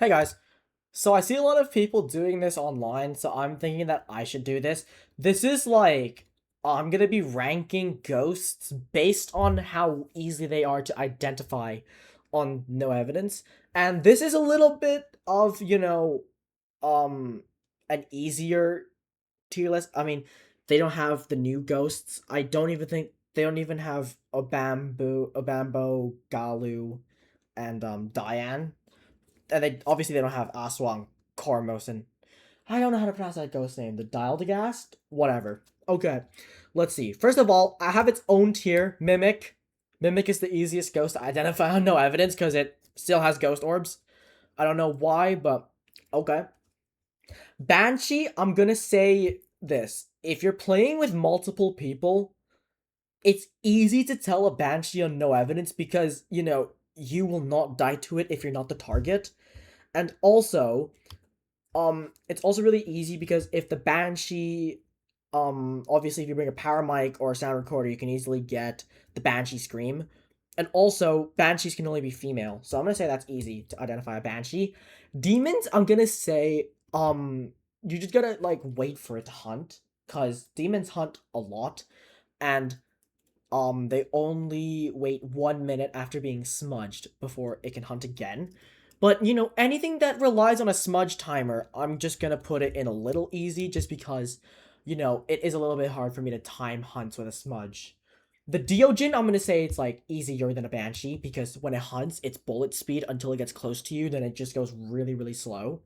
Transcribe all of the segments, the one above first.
Hey guys, so I see a lot of people doing this online, so I'm thinking that I should do this. This is like, I'm gonna be ranking ghosts based on how easy they are to identify on no evidence. And this is a little bit of, um, an easier tier list. I mean, they don't have the new ghosts. I don't even think they don't even have a bamboo, Galu, and Diane, and they obviously they don't have Aswang, Kormos, and I don't know how to pronounce that ghost name. The Dialdagast? Whatever. Okay, let's see. First of all, I have its own tier, Mimic. Mimic is the easiest ghost to identify on no evidence because it still has ghost orbs. I don't know why, but okay. Banshee, I'm gonna say this. If you're playing with multiple people, it's easy to tell a Banshee on no evidence because, you will not die to it if you're not the target. And also, it's also really easy because if the Banshee, obviously if you bring a power mic or a sound recorder, you can easily get the Banshee scream. And also, Banshees can only be female, so I'm gonna say that's easy to identify a Banshee. Demons, I'm gonna say, you just gotta, like, wait for it to hunt, because demons hunt a lot, and, they only wait 1 minute after being smudged before it can hunt again. But, anything that relies on a smudge timer, I'm just gonna put it in a little easy just because, it is a little bit hard for me to time hunts with a smudge. The Deogen, I'm gonna say it's like easier than a Banshee because when it hunts, it's bullet speed until it gets close to you, then it just goes really, really slow.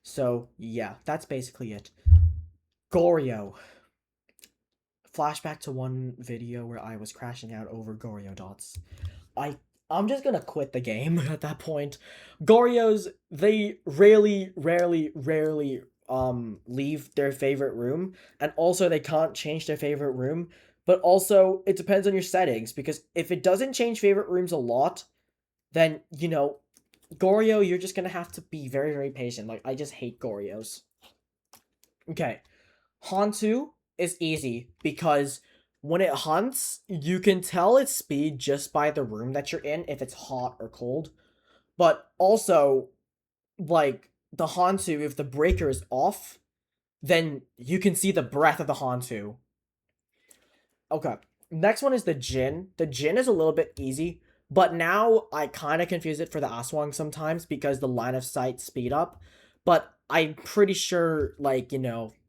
So, yeah, that's basically it. Goryo. Flashback to one video where I was crashing out over Goryo dots. I I'm just gonna quit the game at that point. Goryos, they rarely leave their favorite room, and also they can't change their favorite room. But also it depends on your settings because if it doesn't change favorite rooms a lot, then Goryo, you're just gonna have to be very patient. Like I just hate Goryos. Okay, Hantu is easy because when it hunts, you can tell its speed just by the room that you're in, if it's hot or cold. But also, like, the Hantu, if the breaker is off, then you can see the breath of the Hantu. Okay, next one is the Jin. The Jin is a little bit easy, but now I kind of confuse it for the Aswang sometimes because the line of sight speed up. But I'm pretty sure, like,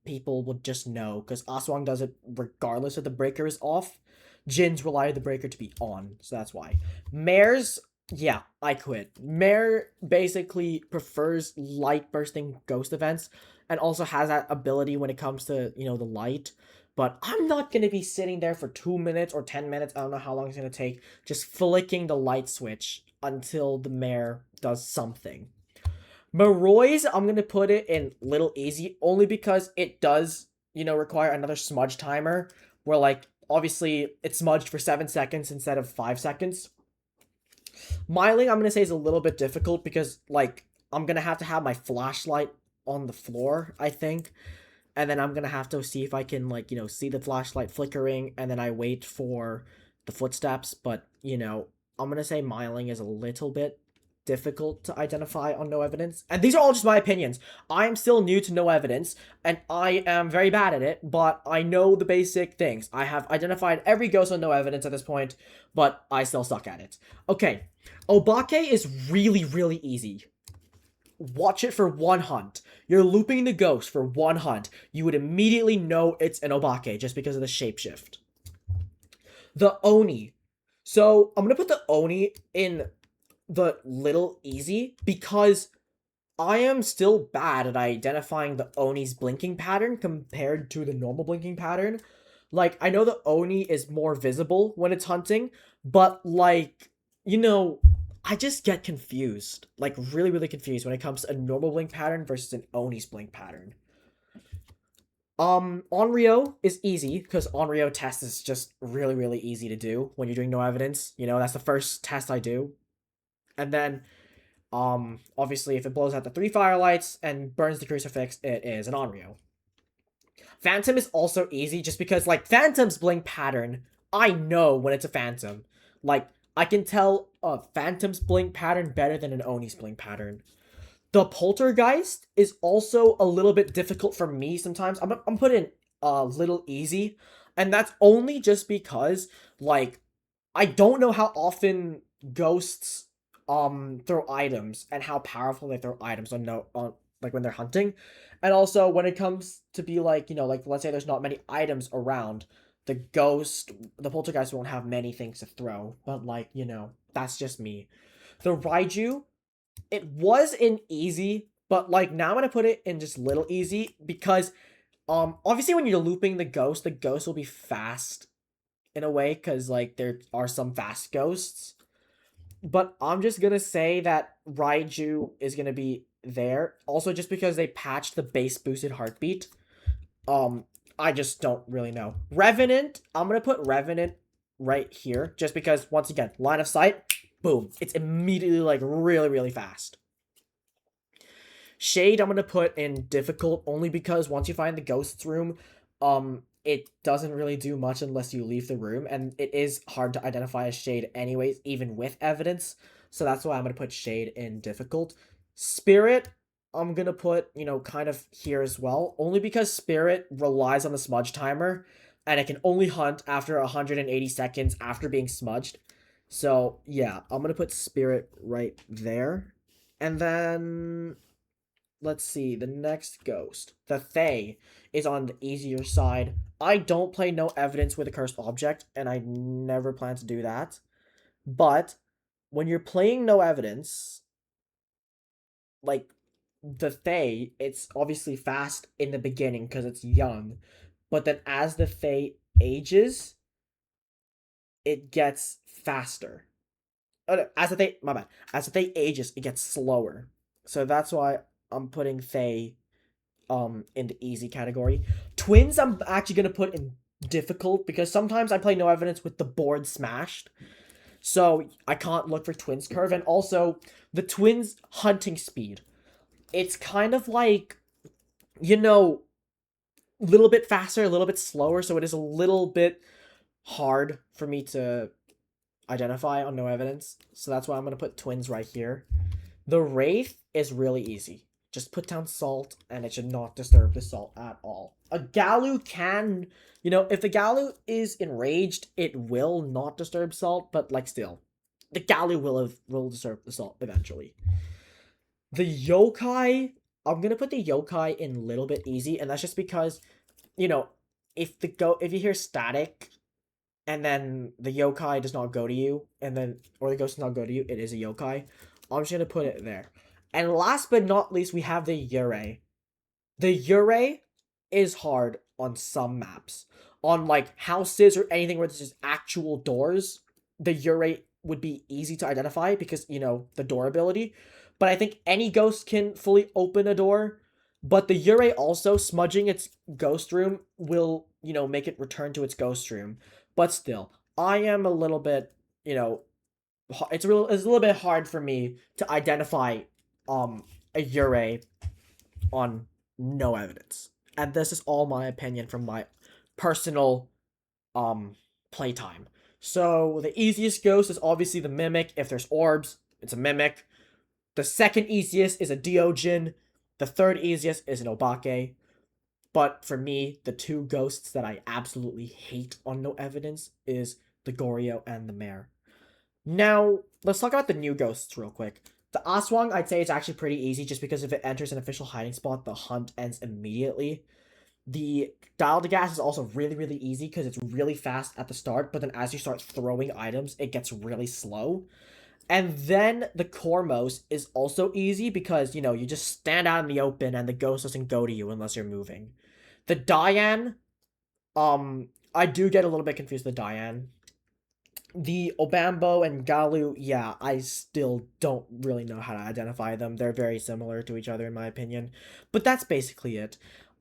people would just know because Aswang does it regardless if the breaker is off. Jins rely on the breaker to be on, so that's why. Mares, yeah, I quit. Mare basically prefers light bursting ghost events and also has that ability when it comes to, the light. But I'm not going to be sitting there for 2 minutes or 10 minutes. I don't know how long it's going to take. Just flicking the light switch until the mare does something. Maroy's, I'm going to put it in little easy only because it does, require another smudge timer where, like, obviously it's smudged for 7 seconds instead of 5 seconds. Miling, I'm going to say is a little bit difficult because, like, I'm going to have my flashlight on the floor, I think. And then I'm gonna have to see if I can, like, see the flashlight flickering, and then I wait for the footsteps. But, I'm gonna say miling is a little bit difficult to identify on no evidence. And these are all just my opinions. I am still new to no evidence, and I am very bad at it, but I know the basic things. I have identified every ghost on no evidence at this point, but I still suck at it. Okay, Obake is really easy. Watch it for one hunt. You're looping the ghost for one hunt. You would immediately know it's an Obake just because of the shapeshift. The Oni. So I'm gonna put the Oni in the little easy because I am still bad at identifying the Oni's blinking pattern compared to the normal blinking pattern. Like, I know the Oni is more visible when it's hunting, but, like, I just get confused. Like, really confused when it comes to a normal blink pattern versus an Oni's blink pattern. Onryo is easy, because Onryo test is just really easy to do when you're doing no evidence. That's the first test I do. And then, obviously, if it blows out the 3 firelights and burns the crucifix, it is an Onryo. Phantom is also easy, just because, like, Phantom's blink pattern, I know when it's a Phantom. Like, I can tell a Phantom's blink pattern better than an Oni's blink pattern. The poltergeist is also a little bit difficult for me sometimes. I'm putting a little easy, and that's only just because like I don't know how often ghosts throw items and how powerful they throw items on no on like when they're hunting. And also when it comes to be like, like let's say there's not many items around, the poltergeist won't have many things to throw. But like, that's just me. The Raiju, it was in easy, but like now I'm gonna put it in just little easy because obviously when you're looping the ghost will be fast in a way because like there are some fast ghosts. But I'm just gonna say that Raiju is gonna be there. Also, just because they patched the base boosted heartbeat. Um, I just don't really know. Revenant, I'm gonna put Revenant right here, just because once again, line of sight, boom, it's immediately like really, really fast. Shade, I'm gonna put in difficult only because once you find the ghost's room, it doesn't really do much unless you leave the room, and it is hard to identify a shade anyways, even with evidence. So that's why I'm gonna put shade in difficult. Spirit, I'm gonna put, kind of here as well, only because Spirit relies on the smudge timer, and it can only hunt after 180 seconds after being smudged. So yeah, I'm gonna put Spirit right there. And then let's see, the next ghost, the Fae, is on the easier side. I don't play no evidence with a cursed object, and I never plan to do that. But when you're playing no evidence, like the Fae, it's obviously fast in the beginning because it's young. But then as the Fae ages, it gets faster. Oh, no, my bad. As the Fae ages, it gets slower. So that's why I'm putting Fae in the easy category. Twins I'm actually gonna put in difficult because sometimes I play no evidence with the board smashed. So I can't look for twins curve. And also the twins hunting speed. It's kind of like, a little bit faster, a little bit slower, so it is a little bit hard for me to identify on no evidence. So that's why I'm gonna put twins right here. The Wraith is really easy. Just put down salt, and it should not disturb the salt at all. A Galu can, if the Galu is enraged, it will not disturb salt, but like still, the Galu will disturb the salt eventually. The Yokai, I'm gonna put the Yokai in a little bit easy, and that's just because, you know, if you hear static, and then the yokai does not go to you, or the ghost does not go to you, it is a yokai. I'm just gonna put it there. And last but not least, we have the Yurei. The Yurei is hard on some maps. On like houses or anything where there's just actual doors, the Yurei would be easy to identify because, the door ability. But I think any ghost can fully open a door. But the Yurei also, smudging its ghost room will, make it return to its ghost room. But still, I am a little bit, it's a little bit hard for me to identify a Yurei on no evidence. And this is all my opinion from my personal playtime. So the easiest ghost is obviously the Mimic. If there's orbs, it's a Mimic. The second easiest is a Deojin. The third easiest is an Obake. But for me, the two ghosts that I absolutely hate on no evidence is the Goryo and the Mare. Now, let's talk about the new ghosts real quick. The Aswang, I'd say it's actually pretty easy just because if it enters an official hiding spot, the hunt ends immediately. The Dial to Gas is also really, really easy because it's really fast at the start, but then as you start throwing items, it gets really slow. And then the Cormos is also easy because, you just stand out in the open and the ghost doesn't go to you unless you're moving. The Diane, I do get a little bit confused with the Diane. The Obambo and Galu, yeah, I still don't really know how to identify them. They're very similar to each other in my opinion. But that's basically it.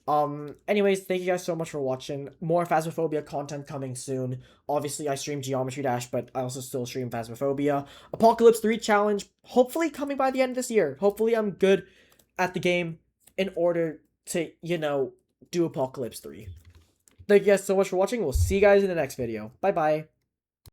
Anyways, thank you guys so much for watching. More Phasmophobia content coming soon. Obviously, I stream Geometry Dash, but I also still stream Phasmophobia. Apocalypse 3 challenge, hopefully coming by the end of this year. Hopefully I'm good at the game in order to, do Apocalypse 3. Thank you guys so much for watching. We'll see you guys in the next video. Bye-bye.